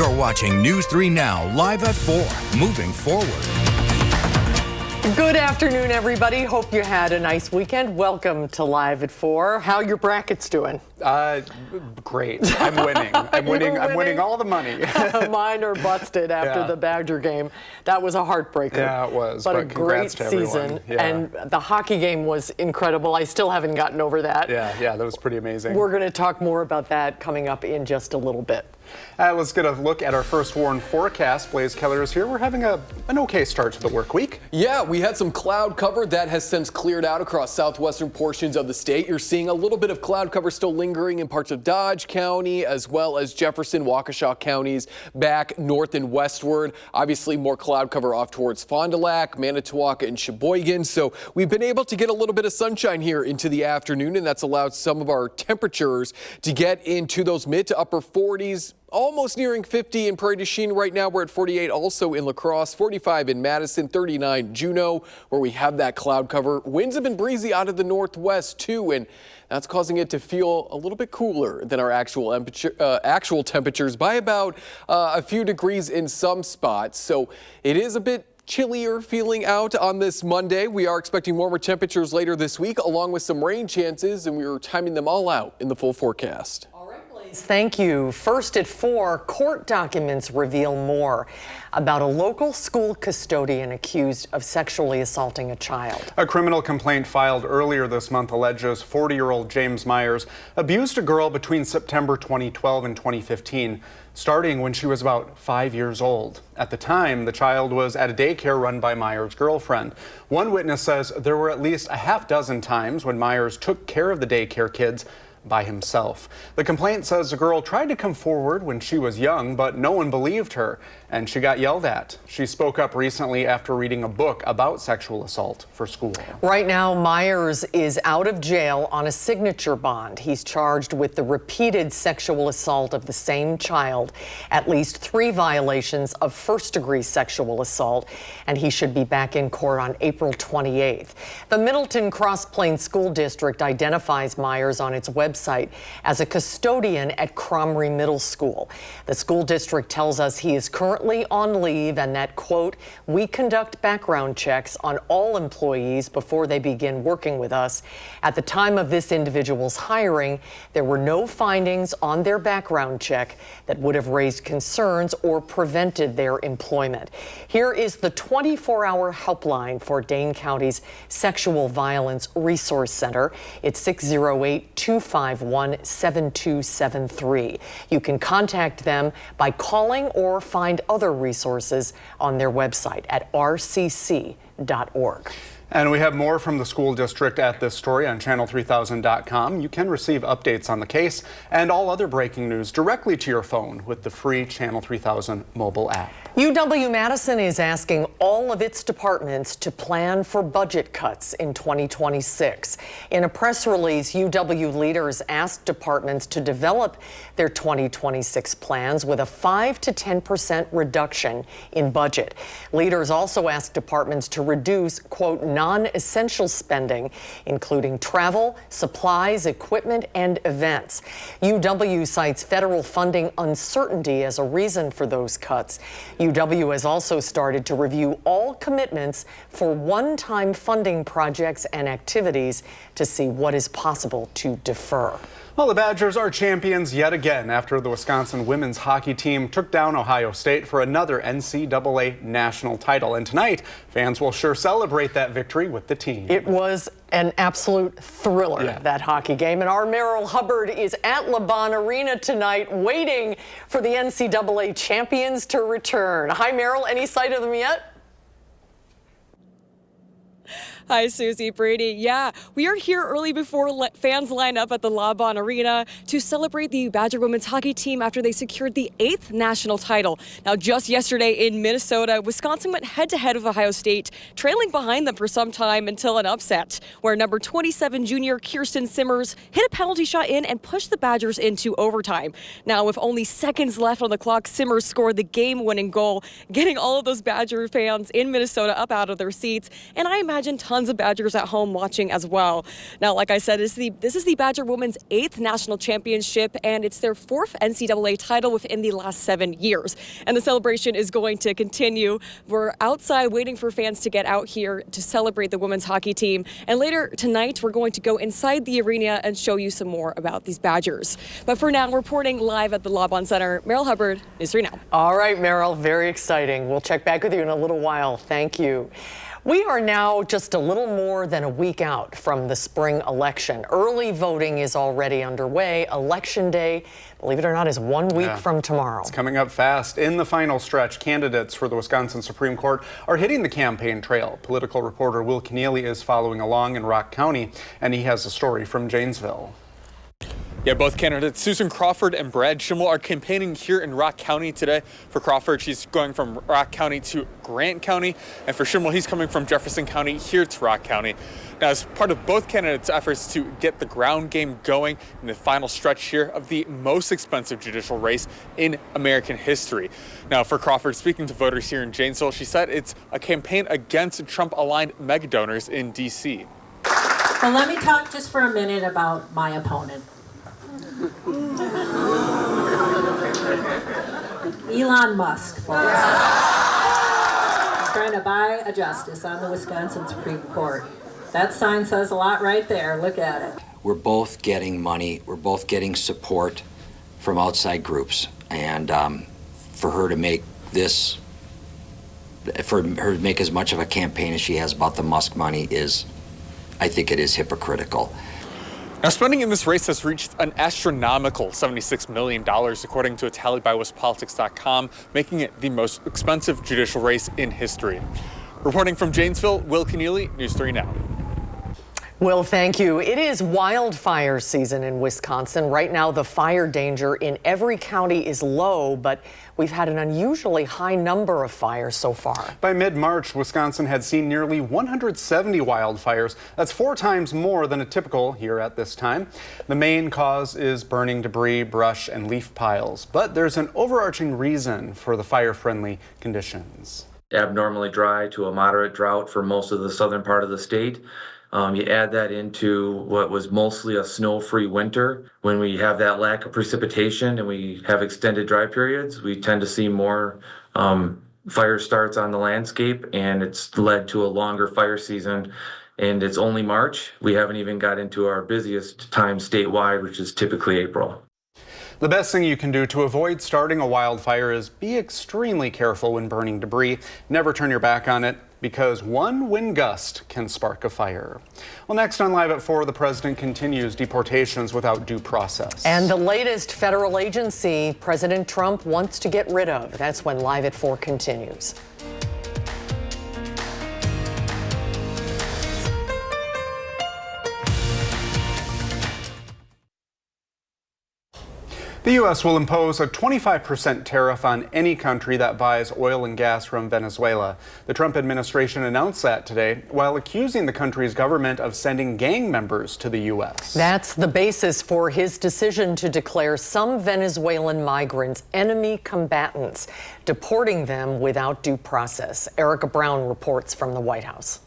You're watching News 3 Now, live at 4, moving forward. Good afternoon, everybody. Hope you had a nice weekend. Welcome to Live at 4. How your brackets doing? Great. I'm winning. I'm winning all the money. Mine are busted after the Badger game. That was a heartbreaker. Yeah, it was. But a great season. Yeah. And the hockey game was incredible. I still haven't gotten over that. Yeah, that was pretty amazing. We're going to talk more about that coming up in just a little bit. Let's get a look at our first warn forecast. Blaze Keller is here. We're having an okay start to the work week. Yeah, we had some cloud cover that has since cleared out across southwestern portions of the state. You're seeing a little bit of cloud cover still lingering in parts of Dodge County as well as Jefferson, Waukesha counties back north and westward. Obviously more cloud cover off towards Fond du Lac, Manitowoc, and Sheboygan. So we've been able to get a little bit of sunshine here into the afternoon, and that's allowed some of our temperatures to get into those mid to upper 40s. Almost nearing 50 in Prairie du Chien. Right now we're at 48 also in La Crosse, 45 in Madison, 39 Juneau, where we have that cloud cover. Winds have been breezy out of the northwest too, and that's causing it to feel a little bit cooler than our actual temperatures by about a few degrees in some spots. So it is a bit chillier feeling out on this Monday. We are expecting warmer temperatures later this week, along with some rain chances, and we are timing them all out in the full forecast. Thank you. First at 4, court documents reveal more about a local school custodian accused of sexually assaulting a child. A criminal complaint filed earlier this month alleges 40-year-old James Myers abused a girl between September 2012 and 2015, starting when she was about 5 years old. At the time, the child was at a daycare run by Myers' girlfriend. One witness says there were at least a half dozen times when Myers took care of the daycare kids by himself. The complaint says the girl tried to come forward when she was young, but no one believed her, and she got yelled at. She spoke up recently after reading a book about sexual assault for school. Right now, Myers is out of jail on a signature bond. He's charged with the repeated sexual assault of the same child, at least 3 violations of first-degree sexual assault, and he should be back in court on April 28th. The Middleton Cross Plains School District identifies Myers on its website as a custodian at Cromrie Middle School. The school district tells us he is currently on leave and that, quote, we conduct background checks on all employees before they begin working with us. At the time of this individual's hiring, there were no findings on their background check that would have raised concerns or prevented their employment. Here is the 24-hour helpline for Dane County's Sexual Violence Resource Center. It's 608-251-7273. You can contact them by calling or find other resources on their website at rcc.org. And we have more from the school district at this story on channel3000.com. You can receive updates on the case and all other breaking news directly to your phone with the free Channel 3000 mobile app. UW-Madison is asking all of its departments to plan for budget cuts in 2026. In a press release, UW leaders asked departments to develop their 2026 plans with a 5 to 10% reduction in budget. Leaders also asked departments to reduce, quote, non-essential spending, including travel, supplies, equipment, and events. UW cites federal funding uncertainty as a reason for those cuts. UW has also started to review all commitments for one-time funding projects and activities to see what is possible to defer. Well, the Badgers are champions yet again after the Wisconsin women's hockey team took down Ohio State for another NCAA national title. And tonight, fans will sure celebrate that victory with the team. It was an absolute thriller, that hockey game. And our Merrill Hubbard is at LeBon Arena tonight waiting for the NCAA champions to return. Hi, Merrill. Any sight of them yet? Hi, Susie, Brady. Yeah, we are here early before fans line up at the LeBon Arena to celebrate the Badger women's hockey team after they secured the 8th national title. Now, just yesterday in Minnesota, Wisconsin went head-to-head with Ohio State, trailing behind them for some time until an upset, where number 27 junior Kirsten Simmers hit a penalty shot in and pushed the Badgers into overtime. Now, with only seconds left on the clock, Simmers scored the game-winning goal, getting all of those Badger fans in Minnesota up out of their seats, and I imagine tons tons of Badgers at home watching as well. Now, like I said, this is the Badger women's 8th national championship, and it's their 4th NCAA title within the last 7 years. And the celebration is going to continue. We're outside waiting for fans to get out here to celebrate the women's hockey team. And later tonight, we're going to go inside the arena and show you some more about these Badgers. But for now, reporting live at the Laban Center, Meryl Hubbard, News 3 Now. All right, Meryl, very exciting. We'll check back with you in a little while. Thank you. We are now just a little more than a week out from the spring election. Early voting is already underway. Election day, believe it or not, is 1 week from tomorrow. It's coming up fast. In the final stretch, candidates for the Wisconsin Supreme Court are hitting the campaign trail. Political reporter Will Keneally is following along in Rock County, and he has a story from Janesville. Yeah, both candidates, Susan Crawford and Brad Schimmel, are campaigning here in Rock County today. For Crawford, she's going from Rock County to Grant County. And for Schimmel, he's coming from Jefferson County here to Rock County. Now, as part of both candidates' efforts to get the ground game going in the final stretch here of the most expensive judicial race in American history. Now, for Crawford, speaking to voters here in Janesville, she said it's a campaign against Trump-aligned mega donors in D.C. Well, let me talk just for a minute about my opponent. Elon Musk, folks. He's trying to buy a justice on the Wisconsin Supreme Court. That sign says a lot right there. Look at it. We're both getting money. We're both getting support from outside groups. And for her to make this, for her to make as much of a campaign as she has about the Musk money is, I think it is hypocritical. Now, spending in this race has reached an astronomical $76 million, according to a tally by WISCPolitics.com, making it the most expensive judicial race in history. Reporting from Janesville, Will Keneally, News 3 Now. Will, thank you. It is wildfire season in Wisconsin. Right now, the fire danger in every county is low, but we've had an unusually high number of fires so far. By mid-March, Wisconsin had seen nearly 170 wildfires. That's 4 times more than a typical here at this time. The main cause is burning debris, brush, and leaf piles. But there's an overarching reason for the fire-friendly conditions. Abnormally dry to a moderate drought for most of the southern part of the state. You add that into what was mostly a snow-free winter. When we have that lack of precipitation and we have extended dry periods, we tend to see more fire starts on the landscape, and it's led to a longer fire season. And it's only March. We haven't even got into our busiest time statewide, which is typically April. The best thing you can do to avoid starting a wildfire is be extremely careful when burning debris. Never turn your back on it, because one wind gust can spark a fire. Well, next on Live at 4, the president continues deportations without due process. And the latest federal agency President Trump wants to get rid of. That's when Live at 4 continues. The U.S. will impose a 25% tariff on any country that buys oil and gas from Venezuela. The Trump administration announced that today while accusing the country's government of sending gang members to the U.S. That's the basis for his decision to declare some Venezuelan migrants enemy combatants, deporting them without due process. Erica Brown reports from the White House.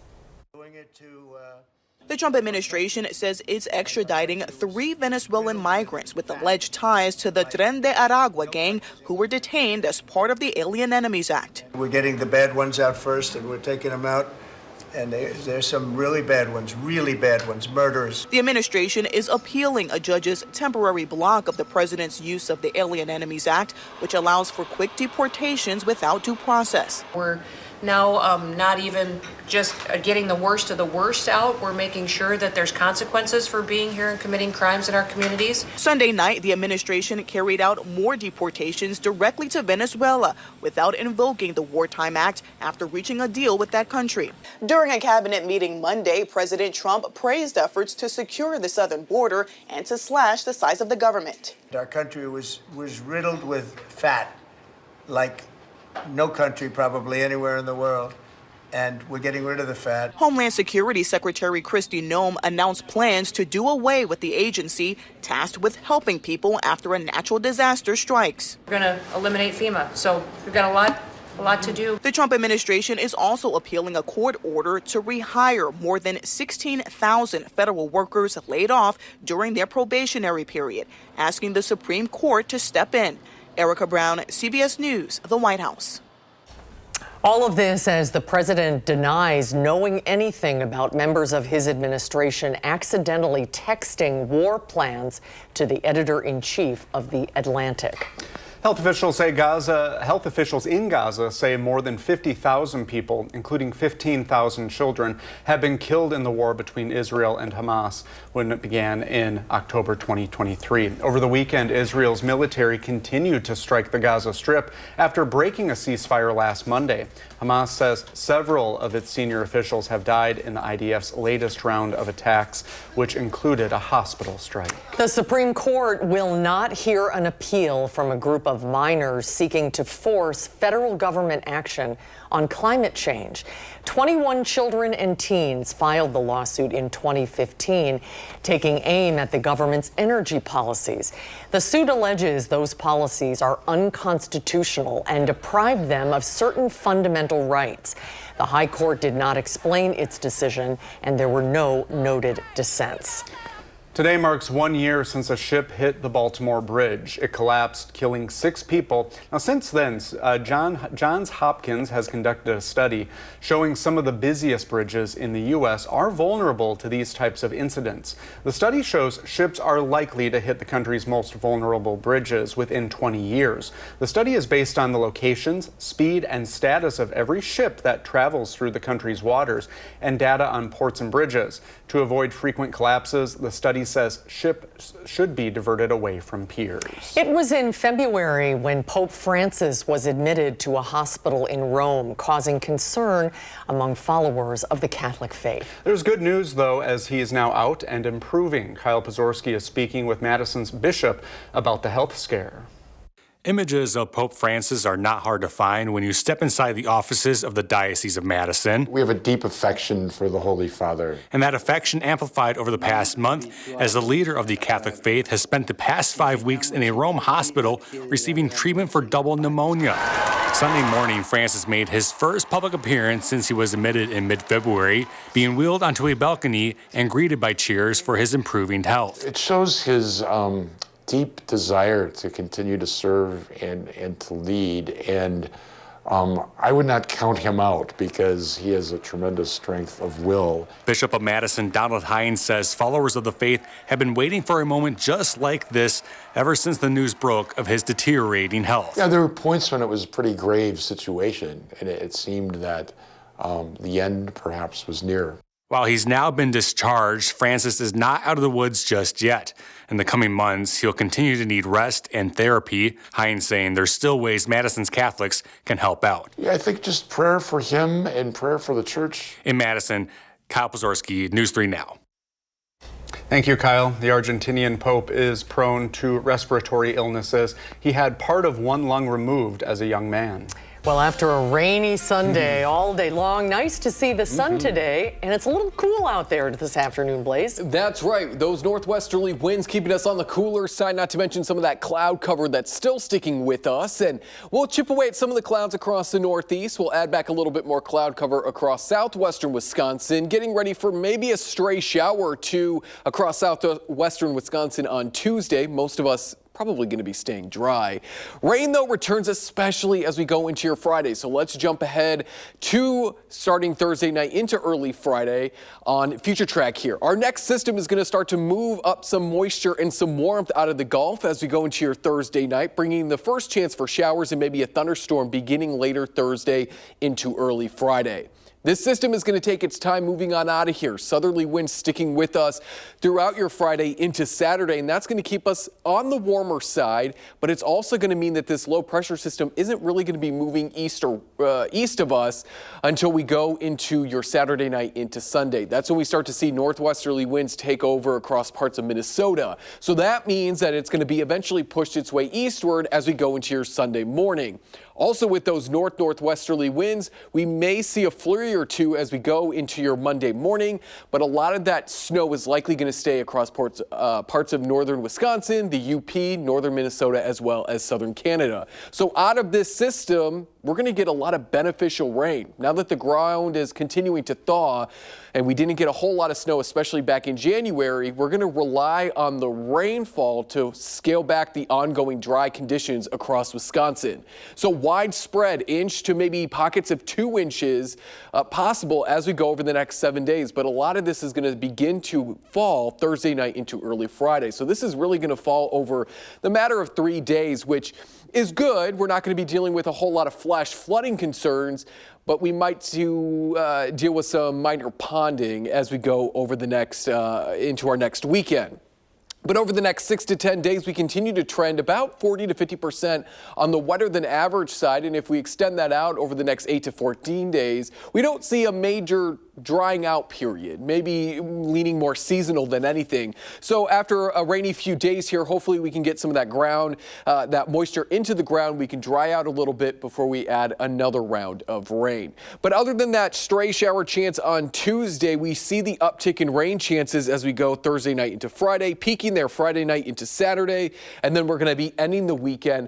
The Trump administration says it's extraditing 3 Venezuelan migrants with alleged ties to the Tren de Aragua gang who were detained as part of the Alien Enemies Act. We're getting the bad ones out first, and we're taking them out. And there's some really bad ones, murderers. The administration is appealing a judge's temporary block of the president's use of the Alien Enemies Act, which allows for quick deportations without due process. We're now not even just getting the worst of the worst out. We're making sure that there's consequences for being here and committing crimes in our communities. Sunday night, the administration carried out more deportations directly to Venezuela without invoking the Wartime Act after reaching a deal with that country. During a cabinet meeting Monday, President Trump praised efforts to secure the southern border and to slash the size of the government. Our country was riddled with fat, like no country probably anywhere in the world, and we're getting rid of the fat. Homeland Security Secretary Kristi Noem announced plans to do away with the agency tasked with helping people after a natural disaster strikes. We're going to eliminate FEMA. So we've got a lot a lot to do. The Trump administration is also appealing a court order to rehire more than 16,000 federal workers laid off during their probationary period, asking the Supreme Court to step in. Erica Brown, CBS News, the White House. All of this as the president denies knowing anything about members of his administration accidentally texting war plans to the editor-in-chief of The Atlantic. Health officials in Gaza say more than 50,000 people, including 15,000 children, have been killed in the war between Israel and Hamas when it began in October 2023. Over the weekend, Israel's military continued to strike the Gaza Strip after breaking a ceasefire last Monday. Hamas says several of its senior officials have died in the IDF's latest round of attacks, which included a hospital strike. The Supreme Court will not hear an appeal from a group of minors seeking to force federal government action on climate change. 21 children and teens filed the lawsuit in 2015, taking aim at the government's energy policies. The suit alleges those policies are unconstitutional and deprive them of certain fundamental rights. The High Court did not explain its decision, and there were no noted dissents. Today marks 1 year since a ship hit the Baltimore Bridge. It collapsed, killing 6 people. Now, since then, Johns Hopkins has conducted a study showing some of the busiest bridges in the U.S. are vulnerable to these types of incidents. The study shows ships are likely to hit the country's most vulnerable bridges within 20 years. The study is based on the locations, speed, and status of every ship that travels through the country's waters and data on ports and bridges. To avoid frequent collapses, the study says ships should be diverted away from piers. It was in February when Pope Francis was admitted to a hospital in Rome, causing concern among followers of the Catholic faith. There's good news, though, as he is now out and improving. Kyle Pozorski is speaking with Madison's bishop about the health scare. Images of Pope Francis are not hard to find when you step inside the offices of the Diocese of Madison. We have a deep affection for the Holy Father. And that affection amplified over the past month as the leader of the Catholic faith has spent the past 5 weeks in a Rome hospital receiving treatment for double pneumonia. Sunday morning, Francis made his first public appearance since he was admitted in mid-February, being wheeled onto a balcony and greeted by cheers for his improving health. It shows his deep desire to continue to serve and to lead, and I would not count him out because he has a tremendous strength of will. Bishop of Madison Donald Hines says followers of the faith have been waiting for a moment just like this ever since the news broke of his deteriorating health. Yeah, there were points when it was a pretty grave situation, and it seemed that the end perhaps was near. While he's now been discharged, Francis is not out of the woods just yet. In the coming months, he'll continue to need rest and therapy. Hines saying there's still ways Madison's Catholics can help out. Yeah, I think just prayer for him and prayer for the church. In Madison, Kyle Pozorski, News 3 Now. Thank you, Kyle. The Argentinian Pope is prone to respiratory illnesses. He had part of one lung removed as a young man. Well, after a rainy Sunday all day long, nice to see the sun today, and it's a little cool out there this afternoon, Blaze. That's right. Those northwesterly winds keeping us on the cooler side, not to mention some of that cloud cover that's still sticking with us. And we'll chip away at some of the clouds across the northeast. We'll add back a little bit more cloud cover across southwestern Wisconsin, getting ready for maybe a stray shower or two across southwestern Wisconsin on Tuesday. Most of us probably going to be staying dry. Rain, though, returns especially as we go into your Friday. So let's jump ahead to starting Thursday night into early Friday on Future Track here. Our next system is going to start to move up some moisture and some warmth out of the Gulf as we go into your Thursday night, bringing the first chance for showers and maybe a thunderstorm beginning later Thursday into early Friday. This system is going to take its time moving on out of here. Southerly winds sticking with us throughout your Friday into Saturday, and that's going to keep us on the warmer side, but it's also going to mean that this low pressure system isn't really going to be moving east of us until we go into your Saturday night into Sunday. That's when we start to see northwesterly winds take over across parts of Minnesota. So that means that it's going to be eventually pushed its way eastward as we go into your Sunday morning. Also, with those northwesterly winds, we may see a flurry or two as we go into your Monday morning, but a lot of that snow is likely going to stay across parts of northern Wisconsin, the UP, northern Minnesota, as well as southern Canada. So out of this system, we're going to get a lot of beneficial rain. Now that the ground is continuing to thaw and we didn't get a whole lot of snow, especially back in January, we're going to rely on the rainfall to scale back the ongoing dry conditions across Wisconsin. So widespread inch to maybe pockets of 2 inches possible as we go over the next 7 days. But a lot of this is going to begin to fall Thursday night into early Friday. So this is really going to fall over the matter of 3 days, which is good. We're not going to be dealing with a whole lot of flash flooding concerns, but we might deal with some minor ponding as we go over the next into our next weekend. But over the next 6 to 10 days, we continue to trend about 40 to 50% on the wetter than average side. And if we extend that out over the next 8 to 14 days, we don't see a major drying out period, maybe leaning more seasonal than anything. So after a rainy few days here, hopefully we can get some of that ground, that moisture into the ground. We can dry out a little bit before we add another round of rain. But other than that stray shower chance on Tuesday, we see the uptick in rain chances as we go Thursday night into Friday, peaking there Friday night into Saturday, and then we're going to be ending the weekend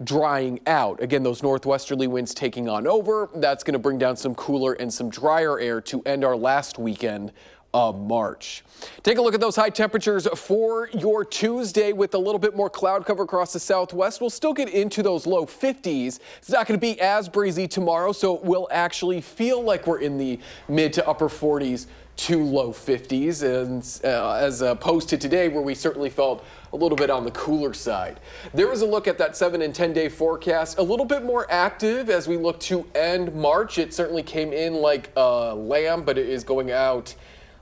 drying out. Again, those northwesterly winds taking on over. That's going to bring down some cooler and some drier air to end our last weekend of March. Take a look at those high temperatures for your Tuesday with a little bit more cloud cover across the southwest. We'll still get into those low 50s. It's not going to be as breezy tomorrow, so we'll actually feel like we're in the mid to upper 40s to low 50s, and as opposed to today where we certainly felt a little bit on the cooler side. There was a look at that 7 and 10 day forecast, a little bit more active as we look to end March. It certainly came in like a lamb, but it is going out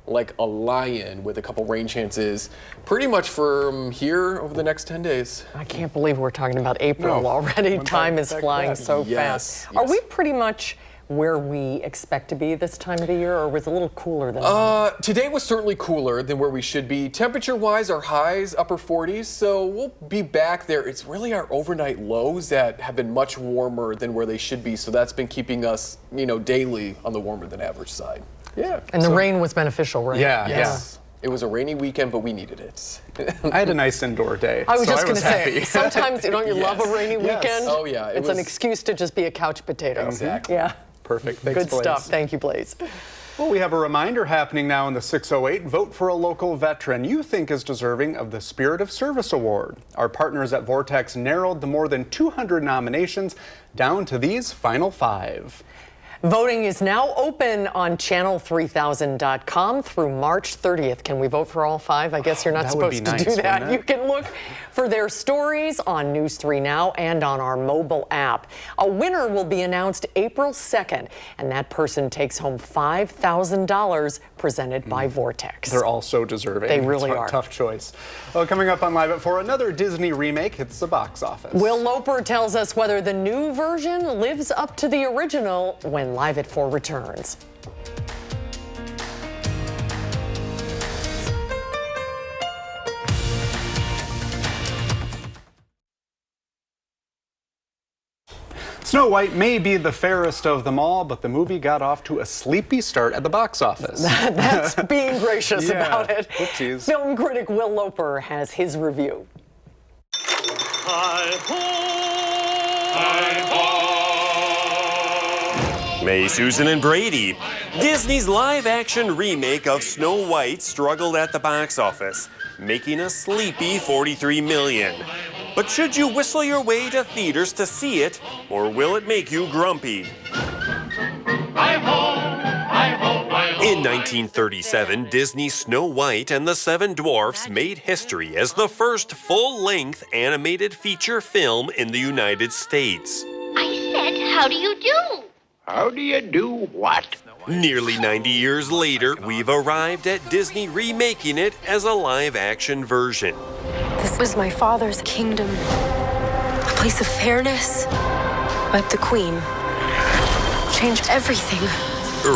like a lion with a couple rain chances pretty much from here over the next 10 days. I can't believe we're talking about April already. Time is flying so fast. Are we pretty much where we expect to be this time of the year, or was it a little cooler than today was certainly cooler than where we should be. Temperature-wise, our highs upper 40s, so we'll be back there. It's really our overnight lows that have been much warmer than where they should be, so that's been keeping us, daily on the warmer than average side. Yeah. And the rain was beneficial, right? Yeah. Yes. It was a rainy weekend, but we needed it. I had a nice indoor day. I was just going to happy. say, sometimes don't you love a rainy weekend? Oh yeah, it's an excuse to just be a couch potato. Exactly. Yeah. Perfect. Thanks, Good Blaze. stuff. Thank you, Blaze. Well, we have a reminder happening now in the 608. Vote for a local veteran you think is deserving of the Spirit of Service Award. Our partners at Vortex narrowed the more than 200 nominations down to these final 5. Voting is now open on channel3000.com through March 30th. Can we vote for all 5? I guess you're not supposed to do that. You can look for their stories on News 3 Now and on our mobile app. A winner will be announced April 2nd, and that person takes home $5,000 presented by Vortex. They're all so deserving. They really are. Tough choice. Well, coming up on Live at 4, another Disney remake hits the box office. Will Loper tells us whether the new version lives up to the original when Live at 4 returns. Snow White may be the fairest of them all, but the movie got off to a sleepy start at the box office. That's being gracious about it. Whoopsies. Film critic Will Loper has his review. May, Susan, and Brady. Disney's live-action remake of Snow White struggled at the box office, making a sleepy $43 million. But should you whistle your way to theaters to see it, or will it make you grumpy? In 1937, Disney's Snow White and the Seven Dwarfs made history as the first full-length animated feature film in the United States. I said, how do you do? How do you do what? Nearly 90 years later, we've arrived at Disney remaking it as a live-action version. This was my father's kingdom, a place of fairness, but the Queen changed everything.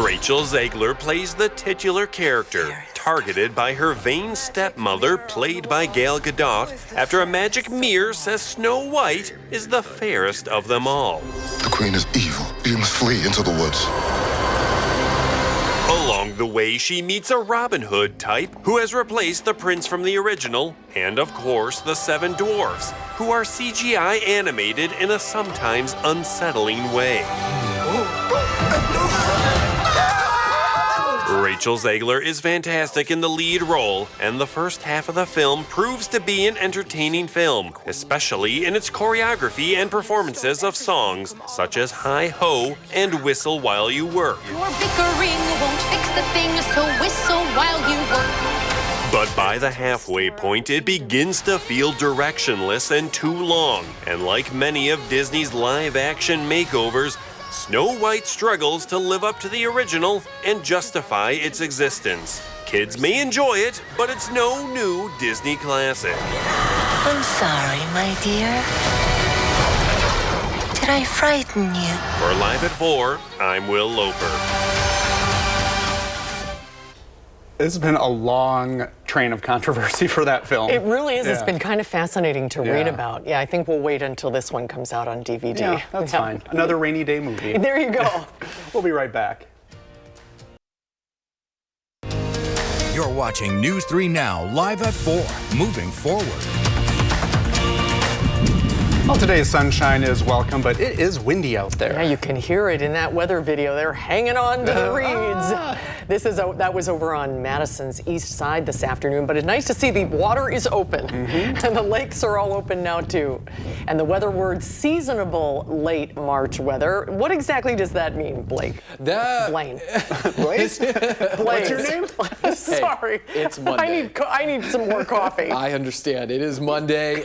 Rachel Zegler plays the titular character, targeted by her vain stepmother, played by Gal Gadot, after a magic mirror says Snow White is the fairest of them all. The Queen is evil. You must flee into the woods. A Along the way, she meets a Robin Hood type who has replaced the prince from the original, and of course, the 7 dwarfs, who are CGI animated in a sometimes unsettling way. Rachel Zegler is fantastic in the lead role, and the first half of the film proves to be an entertaining film, especially in its choreography and performances of songs such as Hi Ho and Whistle While You Work. Your bickering won't fix a thing, so whistle while you work. But by the halfway point, it begins to feel directionless and too long, and like many of Disney's live-action makeovers, Snow White struggles to live up to the original and justify its existence. Kids may enjoy it, but it's no new Disney classic. I'm sorry, my dear. Did I frighten you? For Live at 4, I'm Will Loper. It's been a long train of controversy for that film. It really is. Yeah. It's been kind of fascinating to read about. Yeah, I think we'll wait until this one comes out on DVD. Yeah, that's fine. Another rainy day movie. There you go. We'll be right back. You're watching News 3 Now, live at 4, moving forward. Well, today's sunshine is welcome, but it is windy out there. Yeah, you can hear it in that weather video. They're hanging on to the reeds. That was over on Madison's east side this afternoon, but it's nice to see the water is open. And the lakes are all open now too. And the weather word, seasonable late March weather. What exactly does that mean, Blake? Blaine. Blaze? What's your name? Sorry. It's Monday. I need some more coffee. I understand. It is Monday.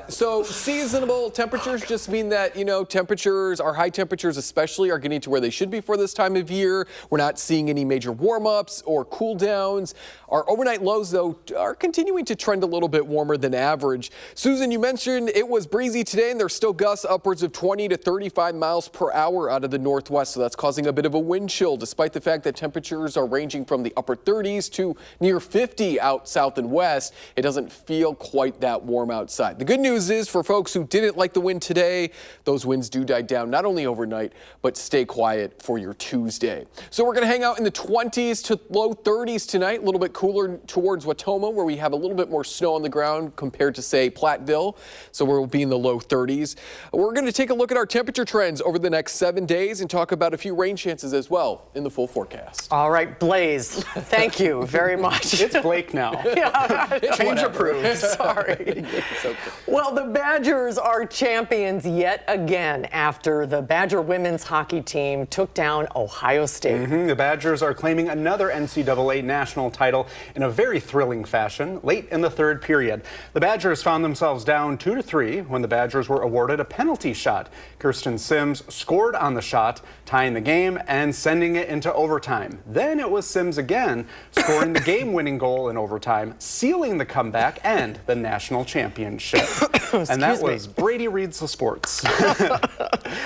So seasonable temperatures just mean that, temperatures, our high temperatures especially, are getting to where they should be for this time of year. We're not seeing any major warm-ups or cool downs. Our overnight lows, though, are continuing to trend a little bit warmer than average. Susan, you mentioned it was breezy today, and there's still gusts upwards of 20 to 35 miles per hour out of the northwest, so that's causing a bit of a wind chill, despite the fact that temperatures are ranging from the upper 30s to near 50 out south and west. It doesn't feel quite that warm outside. The good news is, for folks who didn't like the wind today, those winds do die down not only overnight, but stay quiet for your Tuesday. So we're going to hang out in the 20s to low 30s tonight, a little bit cooler towards Watoma, where we have a little bit more snow on the ground compared to, say, Platteville. So we'll be in the low 30s. We're going to take a look at our temperature trends over the next 7 days and talk about a few rain chances as well in the full forecast. All right, Blaze, thank you very much. It's Blake now. Yeah, change approved. Sorry. It's okay. Well, the Badgers are champions yet again after the Badger women's hockey team took down Ohio State. The Badgers are claiming another NCAA national title in a very thrilling fashion late in the third period. The Badgers found themselves down 2-3 when the Badgers were awarded a penalty shot. Kirsten Sims scored on the shot, tying the game and sending it into overtime. Then it was Sims again, scoring the game-winning goal in overtime, sealing the comeback and the national championship. And that was Brady Reads the Sports.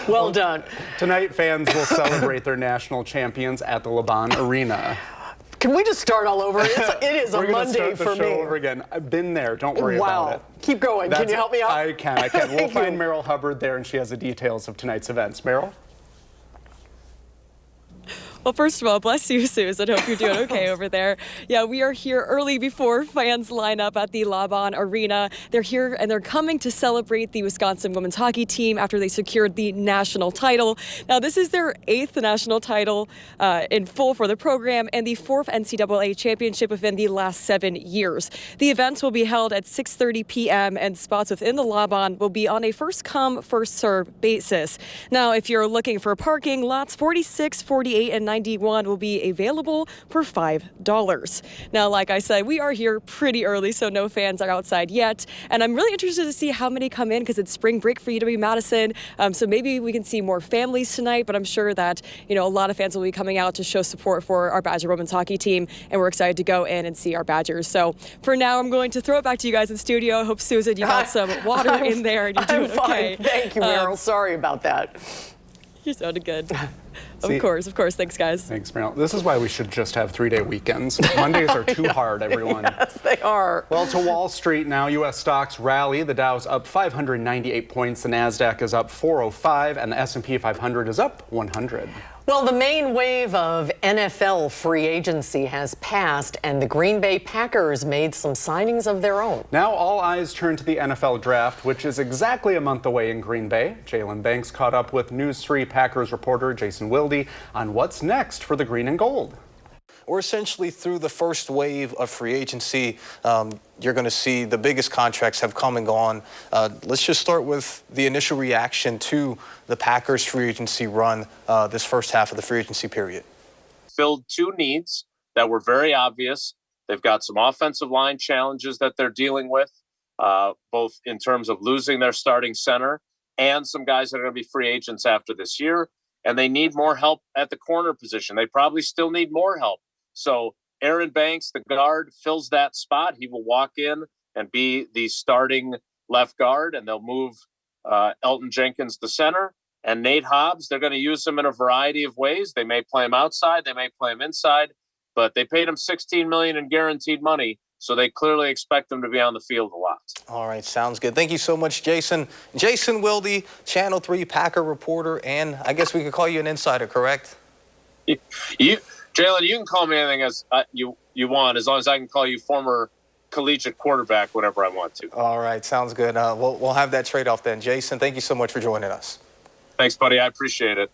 Well done. Tonight, fans will celebrate their national champions at the LeBron Arena. Can we just start all over? It is a We're gonna Monday start the for show me. Over again. I've been there. Don't worry about it. Keep going. Can you help me out? I can. We'll find Meryl Hubbard there, and she has the details of tonight's events. Meryl? Well, first of all, bless you, Susan. Hope you're doing okay over there. Yeah, we are here early before fans line up at the LaBahn Arena. They're here and they're coming to celebrate the Wisconsin women's hockey team after they secured the national title. Now, this is their 8th national title in full for the program and the 4th NCAA championship within the last 7 years. The events will be held at 6:30 p.m. and spots within the LaBahn will be on a first-come, first-served basis. Now, if you're looking for parking, lots 46, 48, and 91 will be available for $5. Now, like I said, we are here pretty early, so no fans are outside yet. And I'm really interested to see how many come in because it's spring break for UW-Madison. So maybe we can see more families tonight, but I'm sure that, a lot of fans will be coming out to show support for our Badger women's hockey team. And we're excited to go in and see our Badgers. So for now, I'm going to throw it back to you guys in studio. I hope, Susan, you got some water in there and you're doing okay. Thank you, Meryl. Sorry about that. You sounded good. Of course. Thanks, guys. Thanks, Meryl. This is why we should just have 3-day weekends. Mondays are too hard, everyone. Yes, they are. Well, to Wall Street now. U.S. stocks rally. The Dow's up 598 points. The NASDAQ is up 405, and the S&P 500 is up 100. Well, the main wave of NFL free agency has passed, and the Green Bay Packers made some signings of their own. Now all eyes turn to the NFL draft, which is exactly a month away in Green Bay. Jalen Banks caught up with News 3 Packers reporter Jason Wilde on what's next for the green and gold. We're essentially through the first wave of free agency. You're going to see the biggest contracts have come and gone. Let's just start with the initial reaction to the Packers free agency run this first half of the free agency period. Filled two needs that were very obvious. They've got some offensive line challenges that they're dealing with, both in terms of losing their starting center and some guys that are going to be free agents after this year. And they need more help at the corner position. They probably still need more help. So Aaron Banks, the guard, fills that spot. He will walk in and be the starting left guard, and they'll move Elton Jenkins to center. And Nate Hobbs, they're going to use him in a variety of ways. They may play him outside, they may play him inside, but they paid him $16 million in guaranteed money, so they clearly expect him to be on the field a lot. All right, sounds good. Thank you so much, Jason. Jason Wilde, Channel 3 Packer reporter, and I guess we could call you an insider, correct? Jalen, you can call me anything as you want, as long as I can call you former collegiate quarterback whenever I want to. All right, sounds good. We'll have that trade-off then. Jason, thank you so much for joining us. Thanks, buddy. I appreciate it.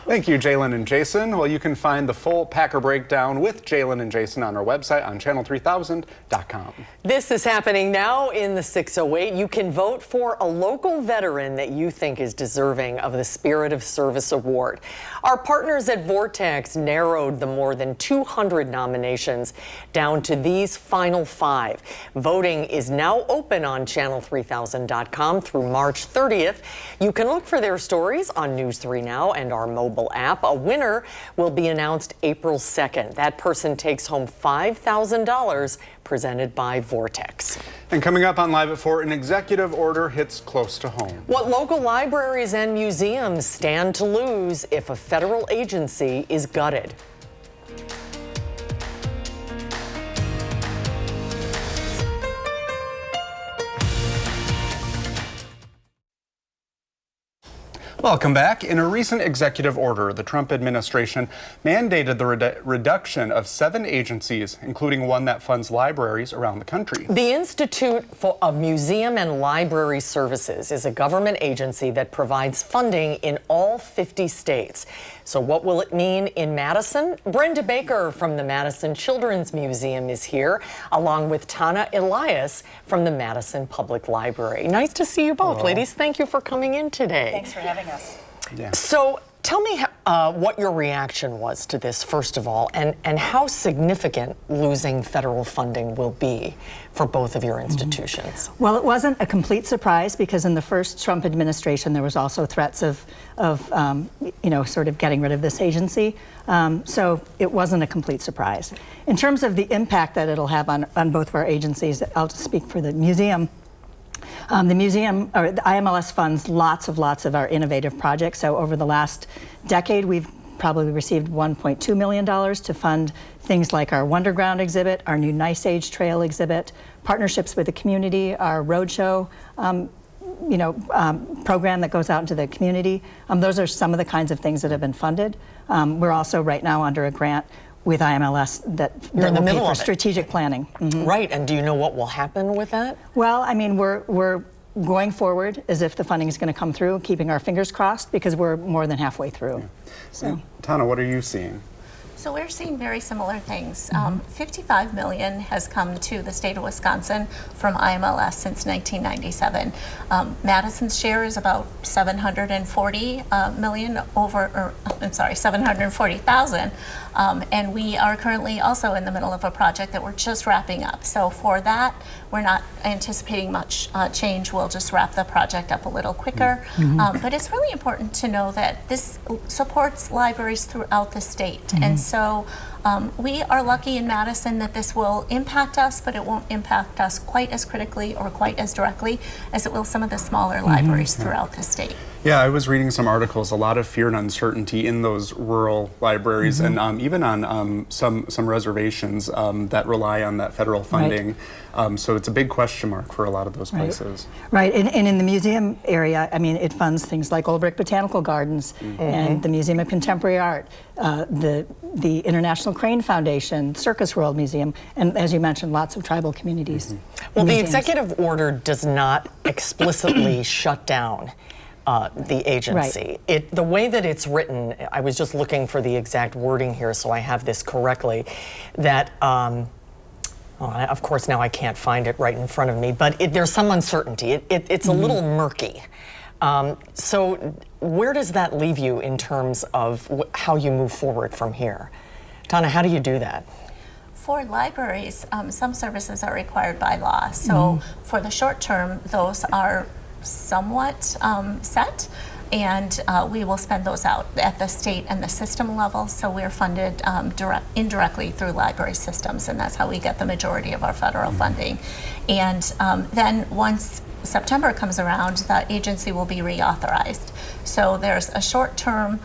Thank you, Jalen and Jason. Well, you can find the full Packer breakdown with Jalen and Jason on our website on channel3000.com. This is happening now in the 608. You can vote for a local veteran that you think is deserving of the Spirit of Service Award. Our partners at Vortex narrowed the more than 200 nominations down to these final 5. Voting is now open on channel3000.com through March 30th. You can look for their stories on News 3 Now and our mobile app. A winner will be announced April 2nd. That person takes home $5,000 presented by Vortex. And coming up on Live at 4, an executive order hits close to home. What local libraries and museums stand to lose if a federal agency is gutted. Welcome back. In a recent executive order, the Trump administration mandated the reduction of 7 agencies, including one that funds libraries around the country. The Institute of Museum and Library Services is a government agency that provides funding in all 50 states. So what will it mean in Madison? Brenda Baker from the Madison Children's Museum is here, along with Tana Elias from the Madison Public Library. Nice to see you both. Hello. Ladies, thank you for coming in today. Thanks for having us. Yeah. So tell me what your reaction was to this, first of all, and how significant losing federal funding will be for both of your institutions. Well, it wasn't a complete surprise because in the first Trump administration there was also threats of sort of getting rid of this agency. So it wasn't a complete surprise. In terms of the impact that it'll have on both of our agencies, I'll just speak for the museum. The museum, or the IMLS funds lots of our innovative projects. So over the last decade, we've probably received $1.2 million to fund things like our Wonderground exhibit, our new Nice Age Trail exhibit, partnerships with the community, our roadshow, program that goes out into the community. Those are some of the kinds of things that have been funded. We're also right now under a grant with IMLS that will pay for strategic planning. Mm-hmm. Right, and do you know what will happen with that? Well, I mean, we're going forward as if the funding is going to come through, keeping our fingers crossed because we're more than halfway through. Yeah. So, Tana, what are you seeing? So we're seeing very similar things. $55 million has come to the state of Wisconsin from IMLS since 1997. Madison's share is about $740,000, and we are currently also in the middle of a project that we're just wrapping up. So for that, we're not anticipating much change. We'll just wrap the project up a little quicker. But it's really important to know that this supports libraries throughout the state. And so we are lucky in Madison that this will impact us, but it won't impact us quite as critically or quite as directly as it will some of the smaller libraries throughout the state. Yeah, I was reading some articles, a lot of fear and uncertainty in those rural libraries, and even on some reservations that rely on that federal funding. So it's a big question mark for a lot of those places. Right, and in the museum area, I mean, it funds things like Old Brick Botanical Gardens and the Museum of Contemporary Art, the International Crane Foundation, Circus World Museum, and as you mentioned, lots of tribal communities. Well, the executive order does not explicitly shut down the agency. The way that it's written, I was just looking for the exact wording here so I have this correctly, that of course now I can't find it right in front of me, but there's some uncertainty. It's a little murky. So where does that leave you in terms of how you move forward from here? Donna, how do you do that? For libraries, some services are required by law. So for the short term, those are somewhat set, and we will spend those out at the state and the system level. So we're funded indirectly through library systems, and that's how we get the majority of our federal funding. And then once September comes around, the agency will be reauthorized. So there's a short-term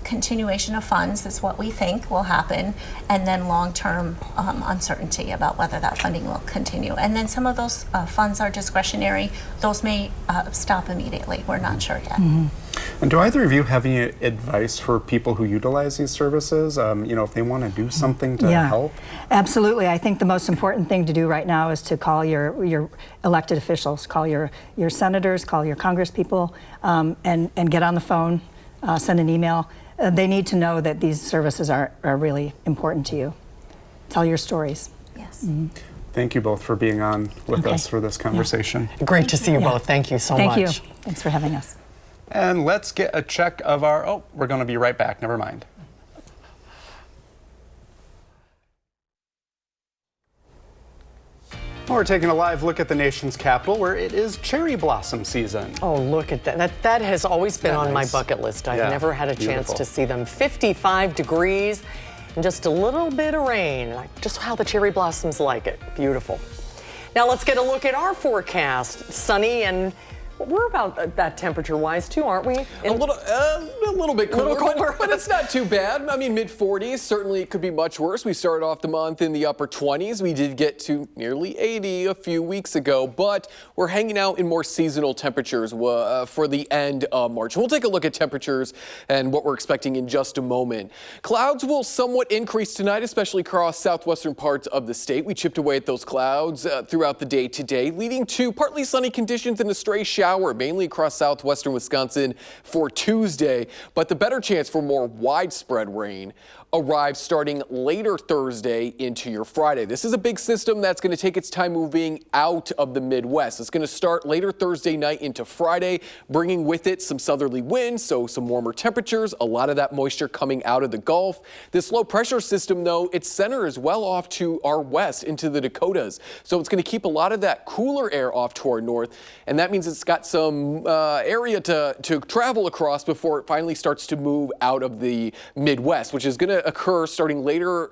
continuation of funds is what we think will happen, and then long-term uncertainty about whether that funding will continue. And then some of those funds are discretionary. Those may stop immediately. We're not sure yet. And do either of you have any advice for people who utilize these services? You know, if they want to do something to help? Absolutely. I think the most important thing to do right now is to call your elected officials, call your senators, call your congresspeople, and get on the phone, send an email. They need to know that these services are really important to you. Tell your stories. Yes. Thank you both for being on with us for this conversation. Great to see you both. Thank you so much. Thank you. Thanks for having us. And let's get a check of our, we're going to be right back. Never mind. We're taking a live look at the nation's capital, where it is cherry blossom season. Oh, look at that. That has always been on my bucket list. I've never had a chance to see them. 55 degrees and just a little bit of rain. Just how the cherry blossoms like it. Beautiful. Now let's get a look at our forecast. Sunny, and we're about that temperature-wise too, aren't we? A little bit cooler, but it's not too bad. I mean, mid-40s. Certainly it could be much worse. We started off the month in the upper 20s. We did get to nearly 80 a few weeks ago, but we're hanging out in more seasonal temperatures for the end of March. We'll take a look at temperatures and what we're expecting in just a moment. Clouds will somewhat increase tonight, especially across southwestern parts of the state. We chipped away at those clouds throughout the day today, leading to partly sunny conditions and a stray shower mainly across southwestern Wisconsin for Tuesday, but the better chance for more widespread rain arrives starting later Thursday into your Friday. This is a big system that's going to take its time moving out of the Midwest. It's going to start later Thursday night into Friday, bringing with it some southerly winds, so some warmer temperatures, a lot of that moisture coming out of the Gulf. This low pressure system, though, its center is well off to our west into the Dakotas, so it's going to keep a lot of that cooler air off to our north, and that means it's got some area to travel across before it finally starts to move out of the Midwest, which is going to occur starting later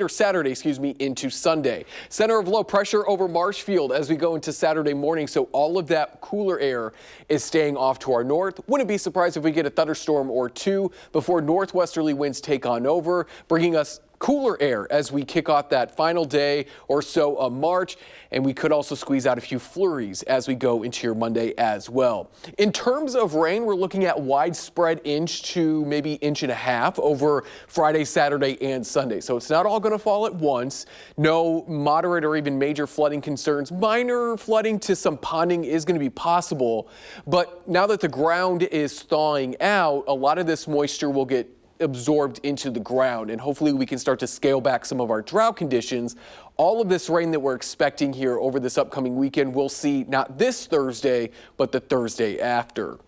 Saturday, into Sunday. Center of low pressure over Marshfield as we go into Saturday morning, so all of that cooler air is staying off to our north. Wouldn't be surprised if we get a thunderstorm or two before northwesterly winds take on over, bringing us cooler air as we kick off that final day or so of March, and we could also squeeze out a few flurries as we go into your Monday as well. In terms of rain, we're looking at widespread inch to maybe inch and a half over Friday, Saturday, and Sunday. So it's not all going to fall at once. No moderate or even major flooding concerns. Minor flooding to some ponding is going to be possible, but now that the ground is thawing out, a lot of this moisture will get absorbed into the ground, and hopefully we can start to scale back some of our drought conditions. All of this rain that we're expecting here over this upcoming weekend we'll see not this Thursday, but the Thursday after.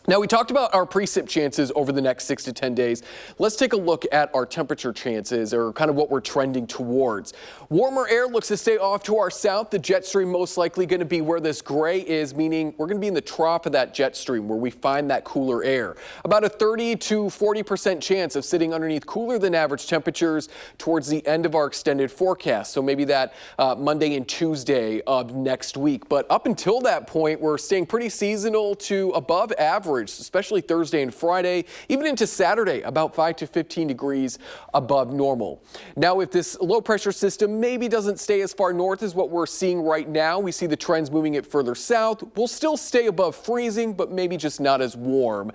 Now, we talked about our precip chances over the next 6 to 10 days. Let's take a look at our temperature chances, or kind of what we're trending towards. Warmer air looks to stay off to our south. The jet stream most likely going to be where this gray is, meaning we're going to be in the trough of that jet stream where we find that cooler air. About a 30 to 40% chance of sitting underneath cooler than average temperatures towards the end of our extended forecast. So maybe that Monday and Tuesday of next week. But up until that point, we're staying pretty seasonal to above average, especially Thursday and Friday, even into Saturday, about 5 to 15 degrees above normal. Now, if this low pressure system maybe doesn't stay as far north as what we're seeing right now, we see the trends moving it further south. We'll still stay above freezing, but maybe just not as warm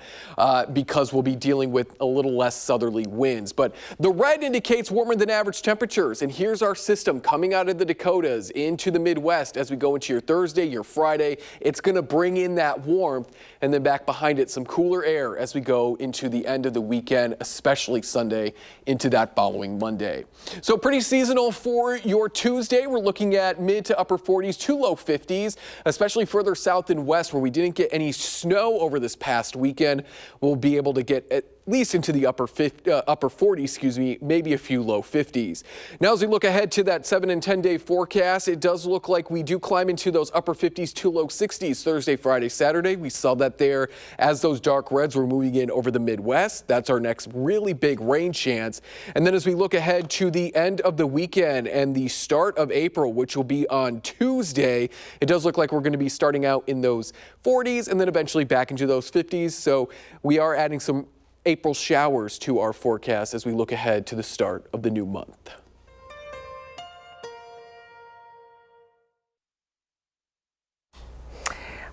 because we'll be dealing with a little less southerly winds. But the red indicates warmer than average temperatures. And here's our system coming out of the Dakotas into the Midwest as we go into your Thursday, your Friday. It's going to bring in that warmth, and then back behind it some cooler air as we go into the end of the weekend, especially Sunday into that following Monday. So pretty seasonal for your Tuesday. We're looking at mid to upper 40s to low 50s, especially further south and west where we didn't get any snow over this past weekend. We'll be able to get at least into the upper 40s, maybe a few low 50s. Now, as we look ahead to that 7 and 10 day forecast, it does look like we do climb into those upper 50s to low 60s Thursday, Friday, Saturday. We saw that there as those dark reds were moving in over the Midwest. That's our next really big rain chance. And then as we look ahead to the end of the weekend and the start of April, which will be on Tuesday, it does look like we're going to be starting out in those 40s and then eventually back into those 50s. So we are adding some April showers to our forecast as we look ahead to the start of the new month.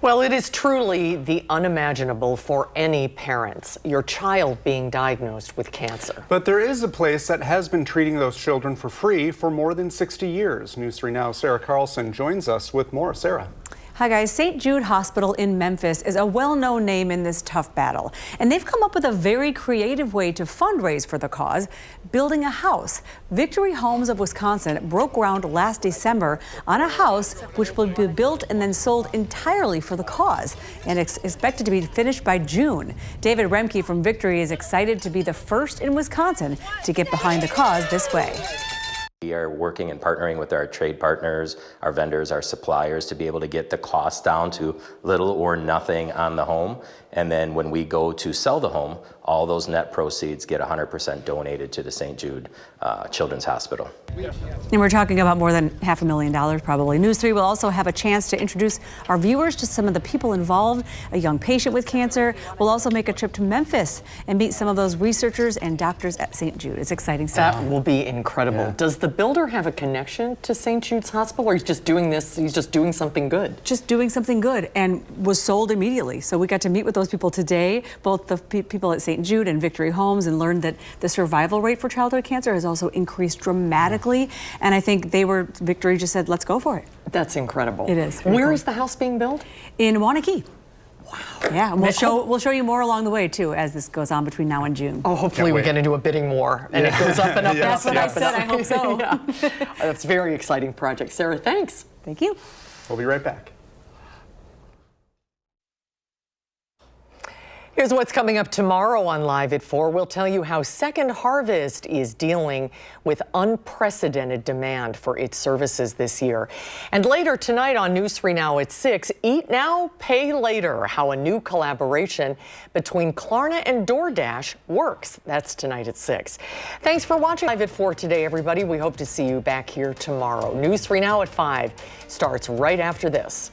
Well, it is truly the unimaginable for any parents, your child being diagnosed with cancer. But there is a place that has been treating those children for free for more than 60 years. News 3 Now, Sarah Carlson joins us with more. Sarah. Hi guys, St. Jude Hospital in Memphis is a well-known name in this tough battle. And they've come up with a very creative way to fundraise for the cause, building a house. Victory Homes of Wisconsin broke ground last December on a house which will be built and then sold entirely for the cause, and it's expected to be finished by June. David Remke from Victory is excited to be the first in Wisconsin to get behind the cause this way. We are working and partnering with our trade partners, our vendors, our suppliers to be able to get the cost down to little or nothing on the home. And then when we go to sell the home, all those net proceeds get 100% donated to the St. Jude Children's Hospital. And we're talking about more than $500,000 probably. News 3 will also have a chance to introduce our viewers to some of the people involved, a young patient with cancer. We'll also make a trip to Memphis and meet some of those researchers and doctors at St. Jude. It's exciting stuff. That will be incredible. Yeah. Does the builder have a connection to St. Jude's Hospital, or he's just doing this, he's just doing something good? Just doing something good, and was sold immediately. So we got to meet with those people today, both the people at St. Jude and Victory Homes, and learned that the survival rate for childhood cancer has also increased dramatically. And I think Victory just said, let's go for it. That's incredible. It is. Where is the house being built? In Wanakee. Wow. Yeah, and we'll show you more along the way too as this goes on between now and June. Oh, hopefully we get into a bidding war and it goes up and up. That's what I said. I hope so. Yeah. That's a very exciting project. Sarah, thanks. Thank you. We'll be right back. Here's what's coming up tomorrow on Live at 4. We'll tell you how Second Harvest is dealing with unprecedented demand for its services this year. And later tonight on News 3 Now at 6, Eat Now, Pay Later, how a new collaboration between Klarna and DoorDash works. That's tonight at 6. Thanks for watching Live at 4 today, everybody. We hope to see you back here tomorrow. News 3 Now at 5 starts right after this.